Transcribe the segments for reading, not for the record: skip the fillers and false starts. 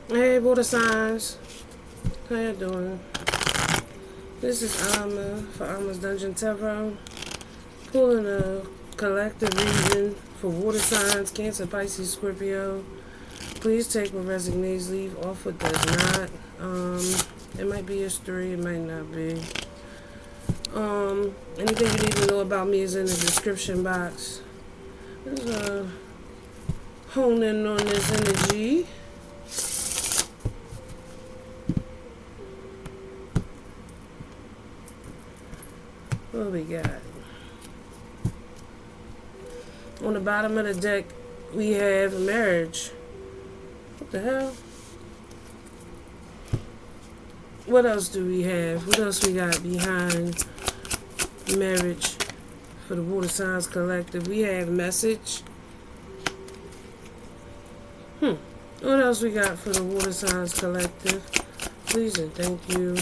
Hey, water signs. How you doing? This is Alma for Alma's Dungeon Tarot. Pulling a collective reading for water signs, Cancer, Pisces, Scorpio. Please take what resonates, leave off what does not. It might be a story, it might not be. Anything you need to know about me is in the description box. Let's hone in on this energy. What we got? On the bottom of the deck, we have marriage. What the hell? What else do we have? What else we got behind marriage for the Water Signs Collective? We have message. What else we got for the Water Signs Collective? Please and thank you.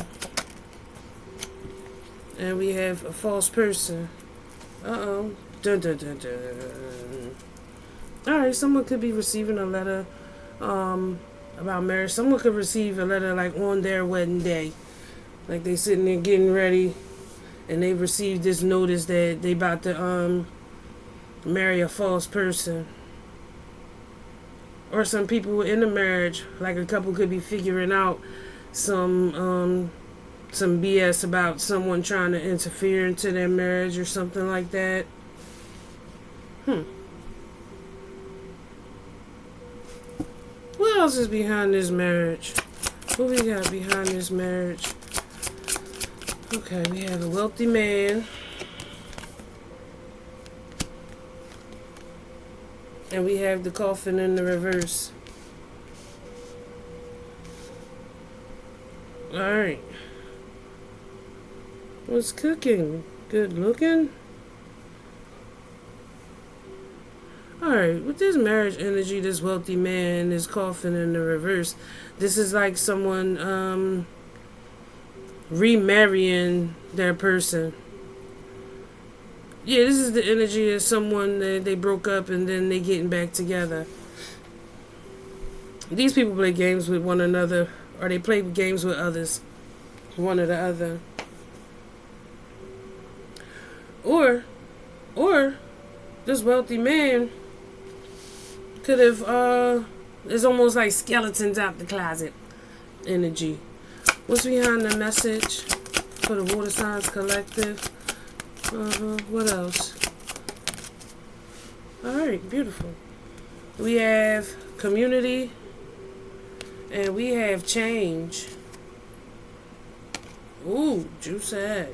And we have a false person. Uh-oh. Dun dun dun dun. Alright, someone could be receiving a letter about marriage. Someone could receive a letter like on their wedding day. Like they sitting there getting ready and they received this notice that they about to marry a false person. Or some people in the marriage, like a couple could be figuring out some BS about someone trying to interfere into their marriage or something like that. What else is behind this marriage? What we got behind this marriage? Okay, we have a wealthy man. And we have the coffin in the reverse. Alright. What's cooking? Good looking? Alright, with this marriage energy, this wealthy man, this coffin in the reverse, this is like someone remarrying their person. Yeah, this is the energy of someone that they broke up and then they getting back together. These people play games with one another, or they play games with others, one or the other. Or this wealthy man could have, it's almost like skeletons out the closet energy. What's behind the message for the Water Signs Collective? What else? Alright, beautiful. We have community and we have change. Ooh, juicy.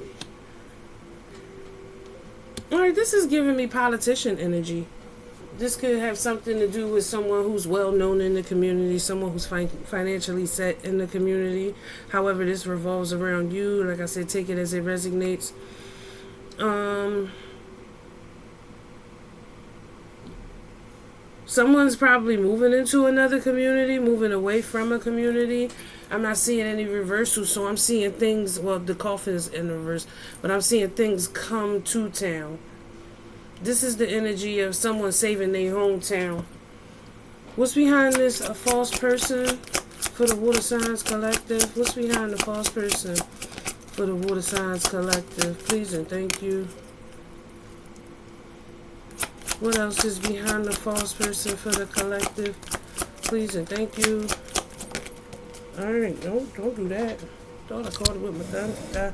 Alright, this is giving me politician energy. This could have something to do with someone who's well known in the community, someone who's financially set in the community. However, this revolves around you. Like I said, take it as it resonates. Someone's probably moving into another community, moving away from a community. I'm not seeing any reversal, so I'm seeing things, well, the coffin is in reverse, but I'm seeing things come to town. This is the energy of someone saving their hometown. What's behind this? A false person for the Water Signs Collective? What's behind the false person for the Water Signs Collective? Please and thank you. What else is behind the false person for the collective? Please and thank you. Alright, don't do that. Thought I caught it with my gun.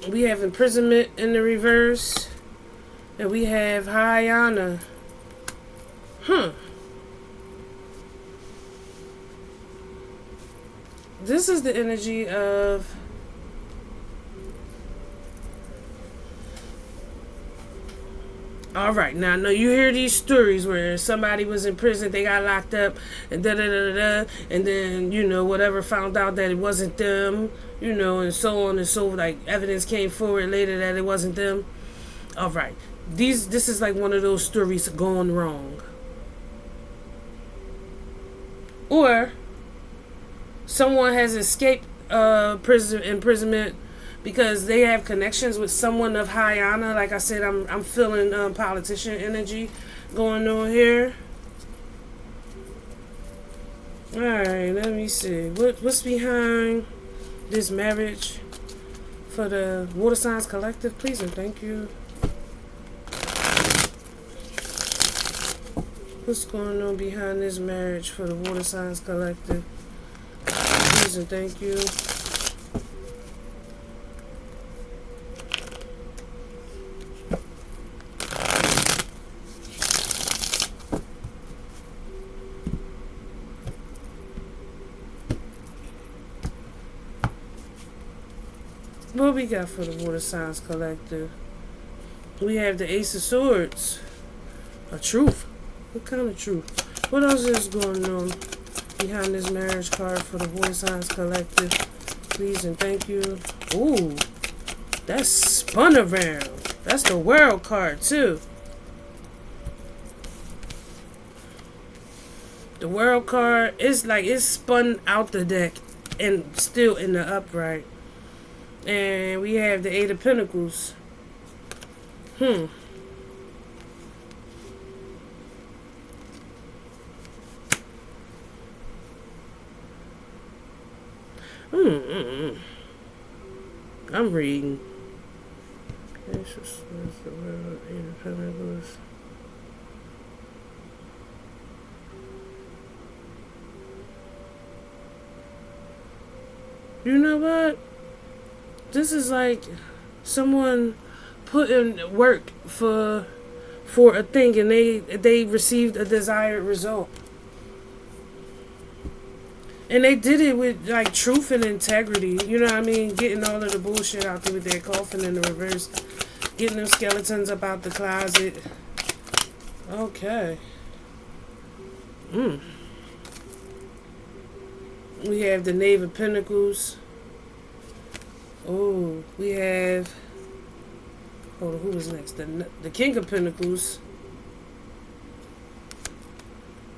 We have imprisonment in the reverse. And we have high honor. This is the energy of alright, now I know you hear these stories where somebody was in prison, they got locked up, and and then, whatever, found out that it wasn't them, and so on and so, like, evidence came forward later that it wasn't them. Alright, this is like one of those stories gone wrong. Or someone has escaped imprisonment because they have connections with someone of high honor. Like I said, I'm feeling politician energy going on here. All right, let me see what's behind this marriage for the Water Signs Collective, please and thank you. What's going on behind this marriage for the Water Signs Collective? Please and thank you. What we got for the Water Signs Collective? We have the Ace of Swords. A truth. What kind of truth? What else is going on behind this marriage card for the Water Signs Collective? Please and thank you. Ooh, that's spun around. That's the World card too. The World card is like it's spun out the deck and still in the upright. And we have the Eight of Pentacles. I'm reading. Eight of Pentacles. You know what? This is like someone put in work for a thing and they received a desired result. And they did it with like truth and integrity. You know what I mean? Getting all of the bullshit out there with their coffin in the reverse. Getting them skeletons up out the closet. Okay. We have the Knave of Pentacles. Oh, we have... Hold on, who was next? The King of Pentacles.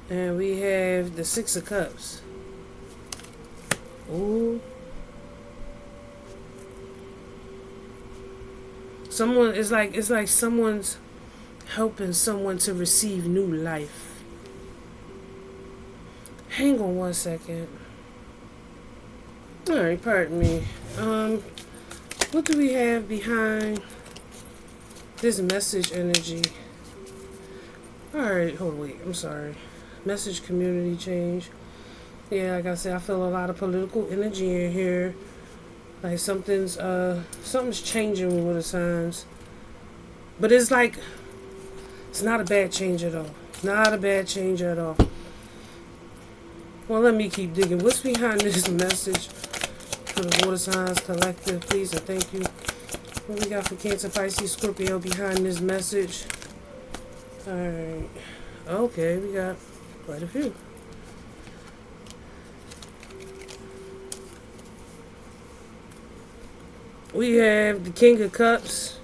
And we have the Six of Cups. Oh. Someone, it's like someone's helping someone to receive new life. Hang on one second. Alright, pardon me. What do we have behind this message energy? Alright, hold on, wait, I'm sorry. Message community change. Yeah, like I said, I feel a lot of political energy in here. Like something's changing with the signs. But it's like, it's not a bad change at all. Not a bad change at all. Well, let me keep digging. What's behind this message for the Water Signs Collective, please and thank you. What we got for Cancer, Pisces, Scorpio behind this message? Alright. Okay, we got quite a few. We have the King of Cups.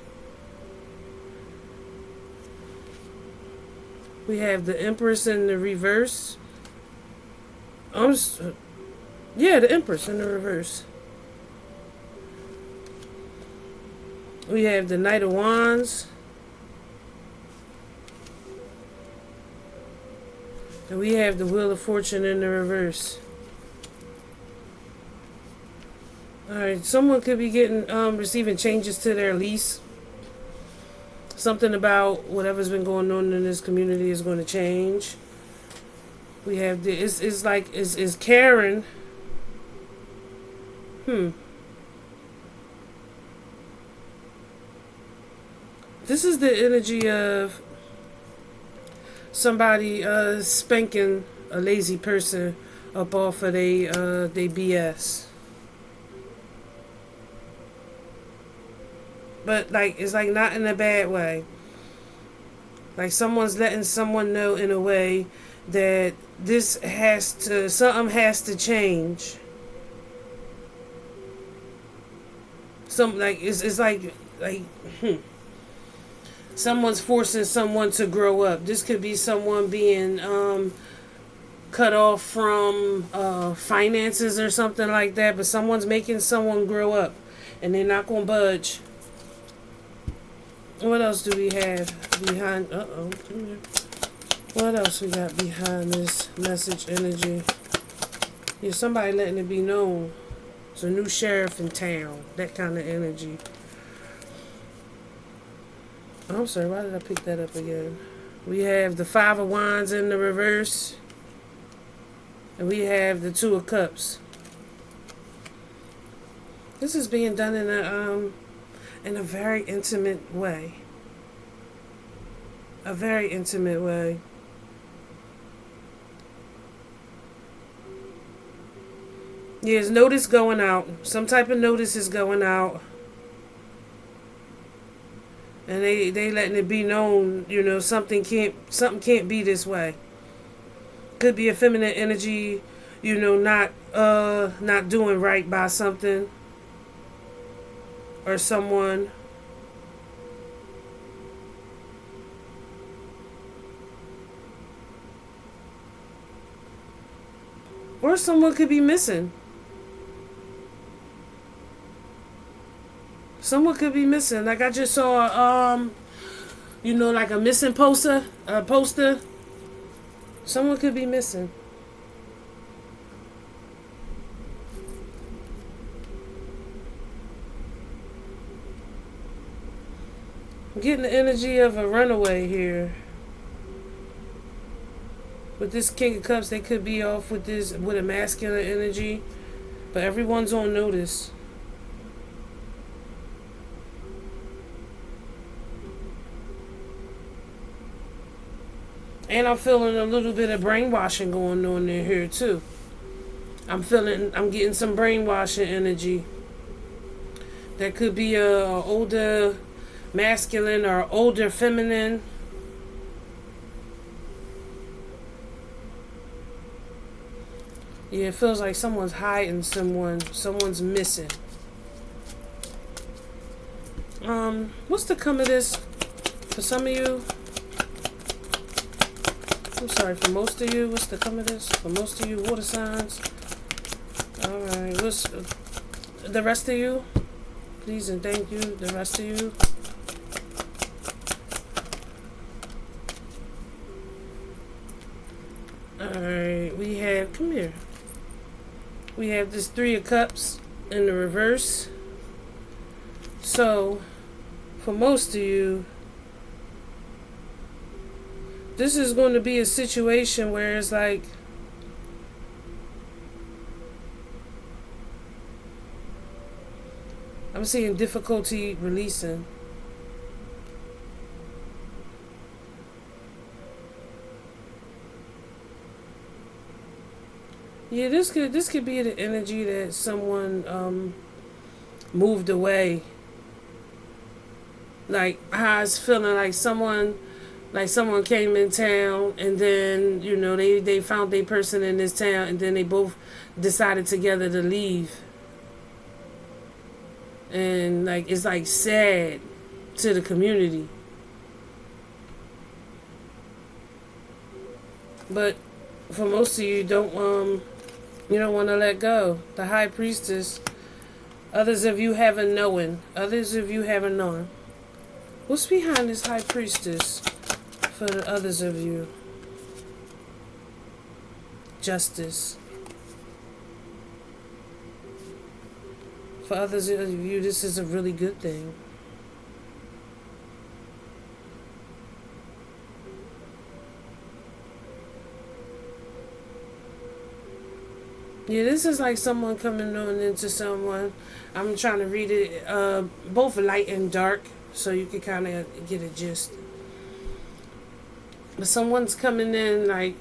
We have the Empress in the reverse. Yeah, the Empress in the reverse. We have the Knight of Wands. And we have the Wheel of Fortune in the reverse. Alright, someone could be getting receiving changes to their lease. Something about whatever's been going on in this community is going to change. We have the it's Karen. This is the energy of somebody spanking a lazy person up off of they BS. But like it's like not in a bad way. Like someone's letting someone know in a way that something has to change. It's like someone's forcing someone to grow up. This could be someone being cut off from finances or something like that, but someone's making someone grow up. and they're not gonna budge. What else do we have behind? Come here. What else we got behind this message energy? Yeah, somebody letting it be known. It's a new sheriff in town. That kind of energy. I'm sorry, why did I pick that up again? We have the Five of Wands in the reverse. And we have the Two of Cups. This is being done in a very intimate way. A very intimate way. There's notice going out. Some type of notice is going out. And they letting it be known, something can't be this way. Could be a feminine energy, not doing right by something or someone. Or someone could be missing. Someone could be missing. Like I just saw, like a missing poster. Someone could be missing. I'm getting the energy of a runaway here. With this King of Cups, they could be off with a masculine energy. But everyone's on notice. And I'm feeling a little bit of brainwashing going on in here too. I'm getting some brainwashing energy. That could be a older masculine or older feminine. Yeah, it feels like someone's hiding someone. Someone's missing. What's the come of this for some of you? I'm sorry, for most of you, what's the come of this? For most of you, water signs. Alright, what's the rest of you? Please and thank you, the rest of you. Alright, come here. We have this Three of Cups in the reverse. So, for most of you, this is going to be a situation where it's like I'm seeing difficulty releasing. Yeah, this could be the energy that someone moved away. Like I was feeling like someone came in town and then, they found a person in this town and then they both decided together to leave. And it's sad to the community. But for most of you, you don't want to let go. The High Priestess. Others of you haven't known. What's behind this High Priestess for the others of you? Justice. For others of you, this is a really good thing. Yeah, this is like someone coming on into someone. I'm trying to read it both light and dark so you can kind of get a gist. But someone's coming in alright,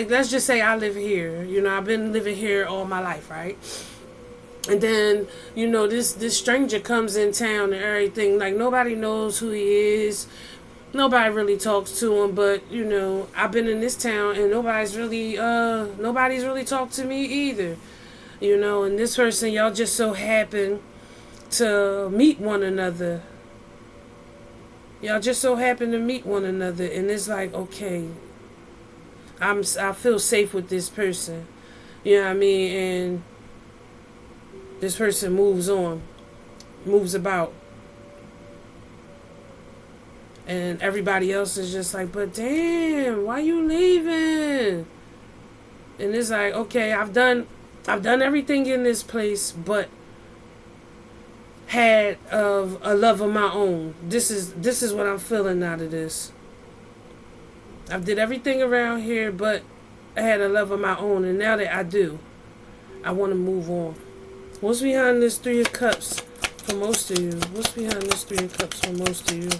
let's just say I live here. I've been living here all my life, right? And then, this stranger comes in town and everything. Nobody knows who he is. Nobody really talks to him. But, I've been in this town and nobody's really talked to me either. And this person, y'all just so happen to meet one another. Y'all just so happen to meet one another. And it's like, okay, I feel safe with this person. You know what I mean? And this person moves on. moves about. And everybody else is just like, but damn, why you leaving? And it's like, okay, I've done everything in this place, but had of a love of my own. This is what I'm feeling out of this. I did everything around here, but I had a love of my own, and now that I do, I want to move on. What's behind this Three of Cups for most of you? What's behind this Three of Cups for most of you?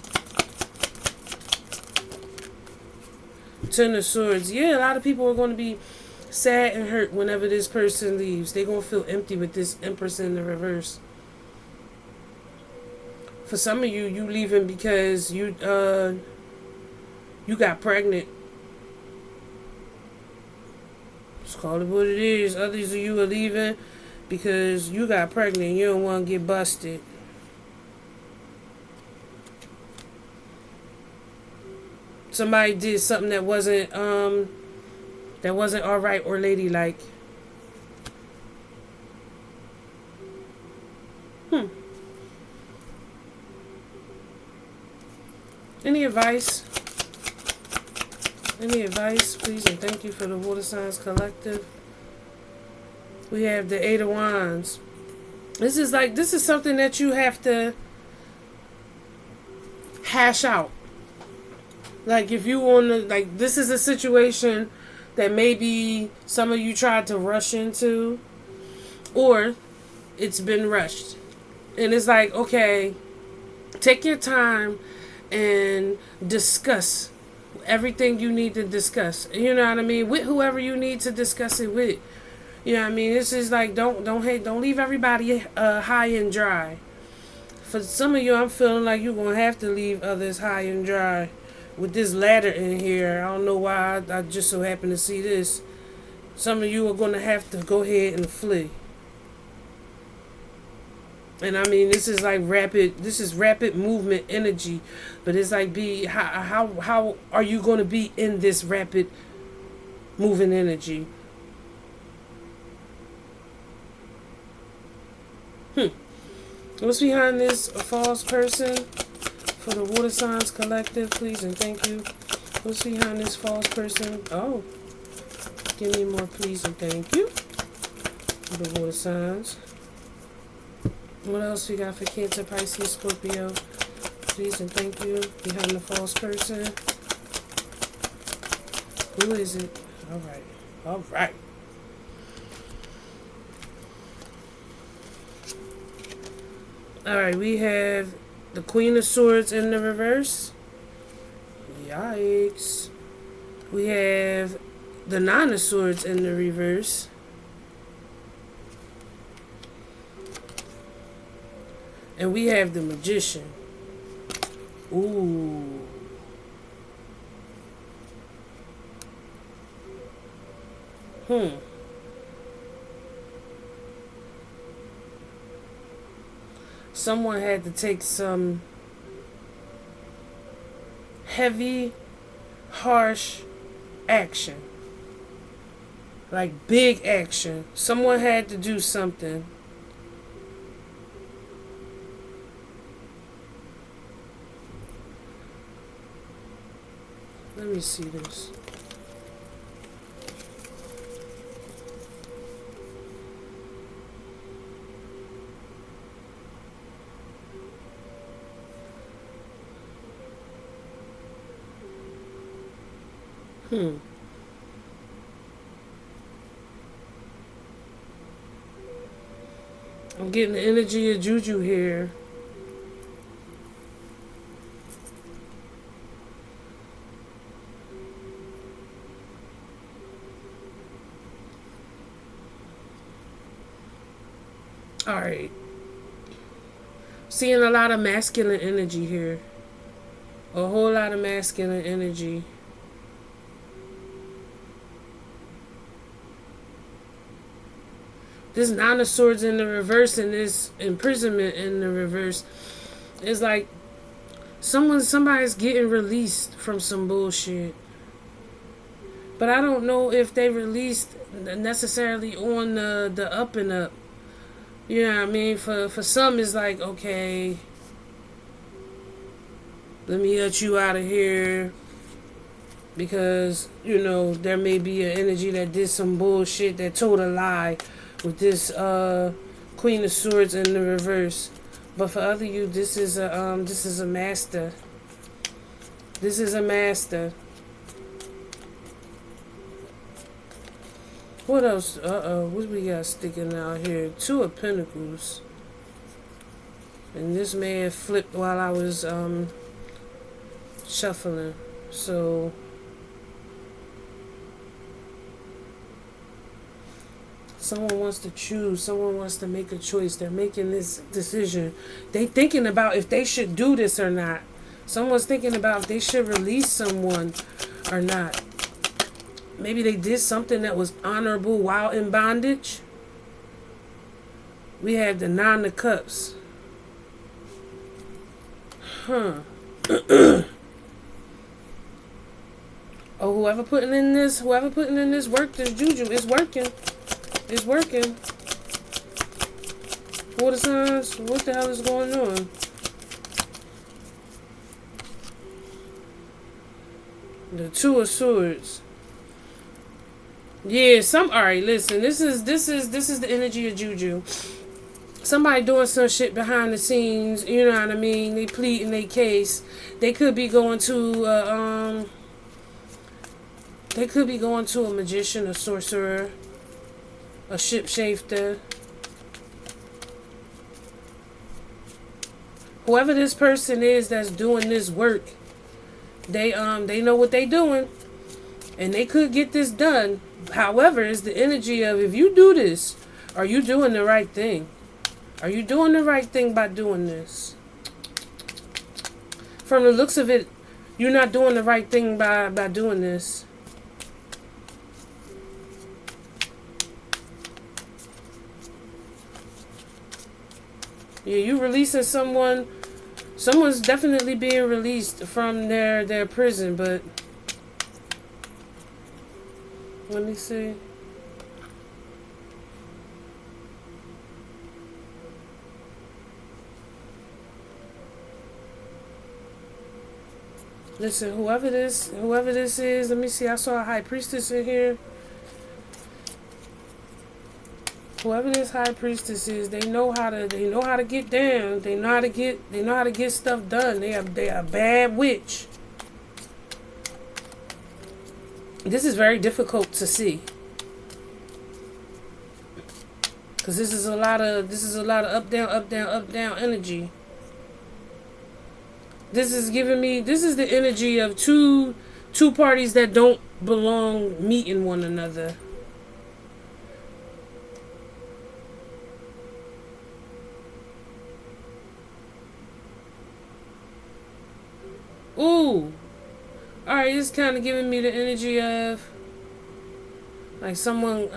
Ten of Swords. Yeah, a lot of people are going to be sad and hurt whenever this person leaves. They're going to feel empty with this Empress in the reverse. For some of you, you leaving because you got pregnant. Just call it what it is. Others of you are leaving because you got pregnant and you don't want to get busted. Somebody did something that wasn't alright or ladylike. Any advice? Any advice, please, and thank you for the Water Signs Collective. We have the Eight of Wands. This is something that you have to hash out. Like if you want to, like this is a situation that maybe some of you tried to rush into, or it's been rushed. And it's like, okay, take your time and discuss everything you need to discuss. You know what I mean? With whoever you need to discuss it with. You know what I mean? This is like don't leave everybody high and dry. For some of you, I'm feeling like you're gonna have to leave others high and dry. With this ladder in here, I don't know why I just so happen to see this. Some of you are gonna have to go ahead and flee. And I mean, this is rapid movement energy, but it's like, how are you going to be in this rapid moving energy? What's behind this false person for the Water Signs Collective, please and thank you. What's behind this false person? Oh, give me more, please and thank you. For the Water Signs. What else we got for Cancer, Pisces, Scorpio? Please and thank you. Behind the false person. Who is it? Alright. Alright. Alright, we have the Queen of Swords in the reverse. Yikes. We have the Nine of Swords in the reverse. And we have the Magician. Ooh. Someone had to take some heavy, harsh action. Like big action. Someone had to do something. Let me see this. I'm getting the energy of Juju here. Alright. Seeing a lot of masculine energy here. A whole lot of masculine energy. This Nine of Swords in the reverse and this imprisonment in the reverse is like somebody's getting released from some bullshit. But I don't know if they released necessarily on the up and up. You know what I mean? For some, it's like, okay, let me get you out of here because, there may be an energy that did some bullshit, that told a lie with this Queen of Swords in the reverse. But for other you, this is a master. This is a master. What else? What we got sticking out here? Two of Pentacles. And this man flipped while I was shuffling. So someone wants to choose. Someone wants to make a choice. They're making this decision. They thinking about if they should do this or not. Someone's thinking about if they should release someone or not. Maybe they did something that was honorable while in bondage. We have the Nine of Cups. Oh, whoever putting in this work, this juju, it's working. It's working. Water signs, what the hell is going on? The Two of Swords. Yeah, alright, listen, this is the energy of juju. Somebody doing some shit behind the scenes, you know what I mean? They pleading their case. They could be going to a magician, a sorcerer, a shapeshifter. Whoever this person is that's doing this work, they know what they doing, and they could get this done. However, it's the energy of, if you do this, are you doing the right thing? Are you doing the right thing by doing this? From the looks of it, you're not doing the right thing by doing this. Yeah, you releasing someone. Someone's definitely being released from their prison, but let me see. Listen, whoever this is, let me see. I saw a high priestess in here. Whoever this high priestess is, they know how to get down. They know how to get stuff done. They are a bad witch. This is very difficult to see, because this is a lot of up down energy. This is the energy of two parties that don't belong meeting one another. Ooh. Alright, it's kind of giving me the energy of like someone,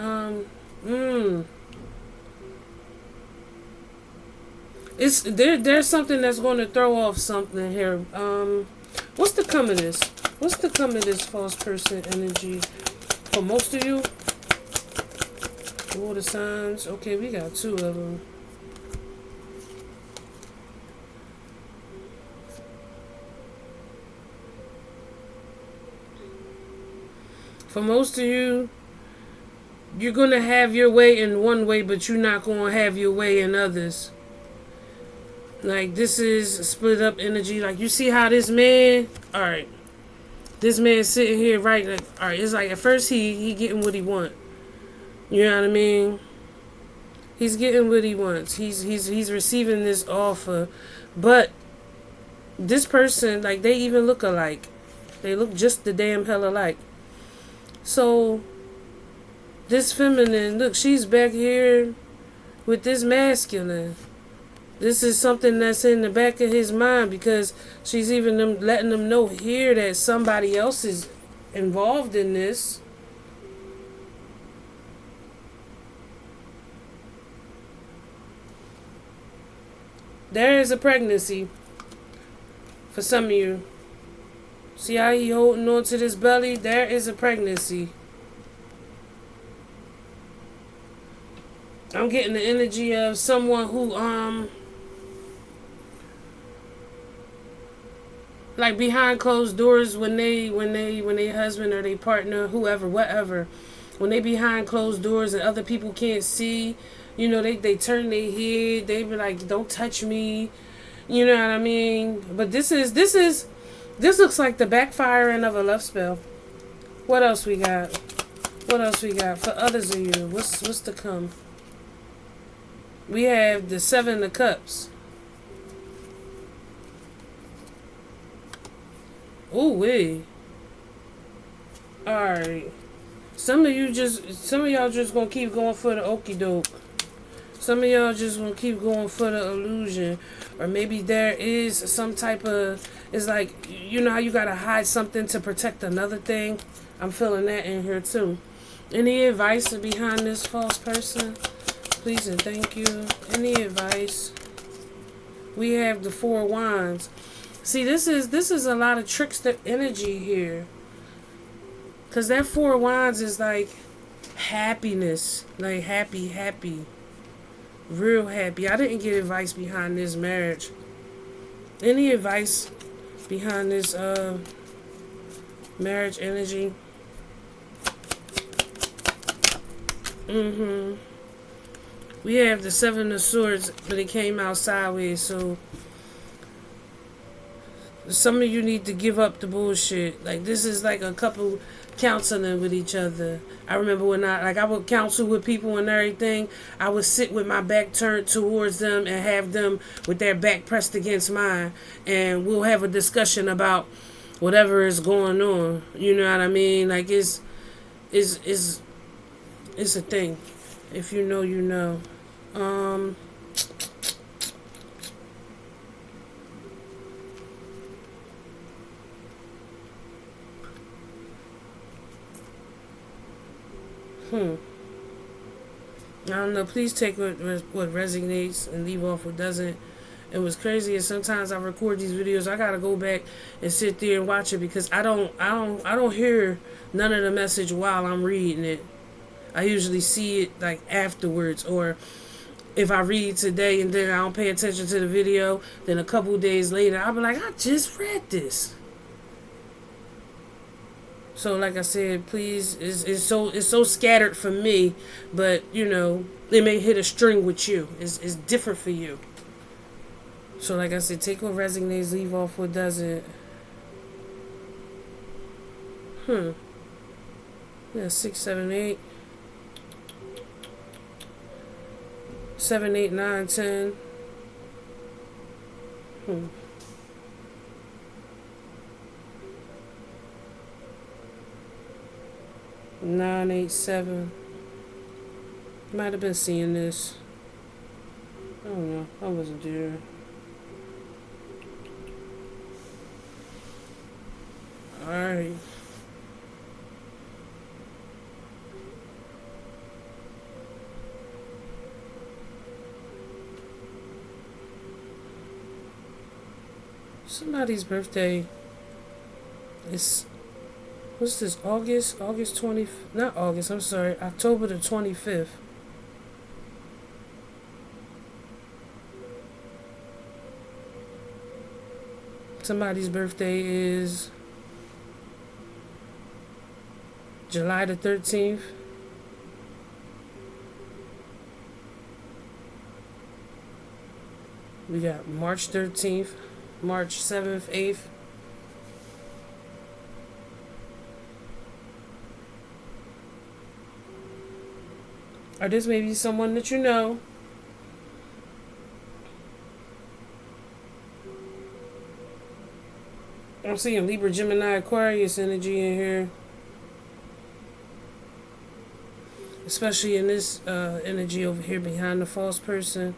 there's something that's going to throw off something here. What's the come of this? What's the come of this false person energy for most of you? Water signs. Okay, we got two of them. For most of you, you're going to have your way in one way, but you're not going to have your way in others. Like, this is split up energy. Like, you see how this man, alright, this man sitting here, right? Like, alright, it's like at first he getting what he want. You know what I mean? He's getting what he wants. He's receiving this offer. But this person, like, they even look alike. They look just the damn hell alike. So, this feminine, look, she's back here with this masculine. This is something that's in the back of his mind, because she's even letting them know here that somebody else is involved in this. There is a pregnancy for some of you. See how he holding on to this belly? There is a pregnancy. I'm getting the energy of someone who like behind closed doors when they husband or they partner, whoever, whatever, when they behind closed doors and other people can't see, you know, they turn their head, they be like, don't touch me, you know what I mean? But this looks like the backfiring of a love spell. What else we got? What else we got for others of you? What's to come? We have the Seven of Cups. Ooh wee. Alright. Some of y'all just gonna keep going for the okie doke. Some of y'all just gonna keep going for the illusion. Or maybe there is some type of, it's like, you know how you gotta hide something to protect another thing? I'm feeling that in here too. Any advice behind this false person? Please and thank you. Any advice? We have the Four Wands. See, this is a lot of trickster energy here. Because that Four Wands is like happiness. Like happy. Real happy. I didn't get advice behind this marriage. Any advice behind this marriage energy? We have the Seven of Swords, but it came out sideways, so some of you need to give up the bullshit. Like, this is like a couple counseling with each other. I remember when I would counsel with people and everything, I would sit with my back turned towards them and have them with their back pressed against mine, and we'll have a discussion about whatever is going on. You know what I mean? Like, it's a thing. If you know, you know. I don't know. Please take what resonates and leave off what doesn't. And what's crazy is sometimes I record these videos. I gotta go back and sit there and watch it because I don't hear none of the message while I'm reading it. I usually see it like afterwards, or if I read today and then I don't pay attention to the video, then a couple days later I'll be like, I just read this. So like I said, please, it's so scattered for me, but you know, it may hit a string with you. It's different for you. So like I said, take what resonates, leave off what doesn't. Yeah, 6, 7, 8. 7, 8, 9, 10. 9, 8, 7. Might have been seeing this. I don't know. I wasn't there. Alright. Somebody's birthday is, what's this, August 20th, not August, I'm sorry, October the 25th. Somebody's birthday is July the 13th. We got March 13th, March 7th, 8th. Or this may be someone that you know. I'm seeing Libra, Gemini, Aquarius energy in here. Especially in this energy over here behind the false person.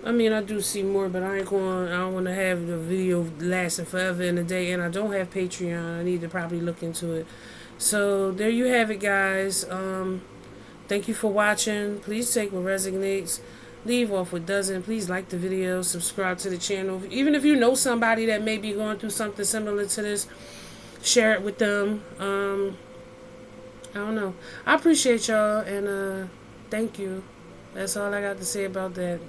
I mean, I do see more, but I don't want to have the video lasting forever in a day, and I don't have Patreon. I need to probably look into it. So, there you have it, guys. Thank you for watching. Please take what resonates, leave off with doesn't. Please like the video, subscribe to the channel. Even if you know somebody that may be going through something similar to this, share it with them. I don't know. I appreciate y'all, and thank you. That's all I got to say about that.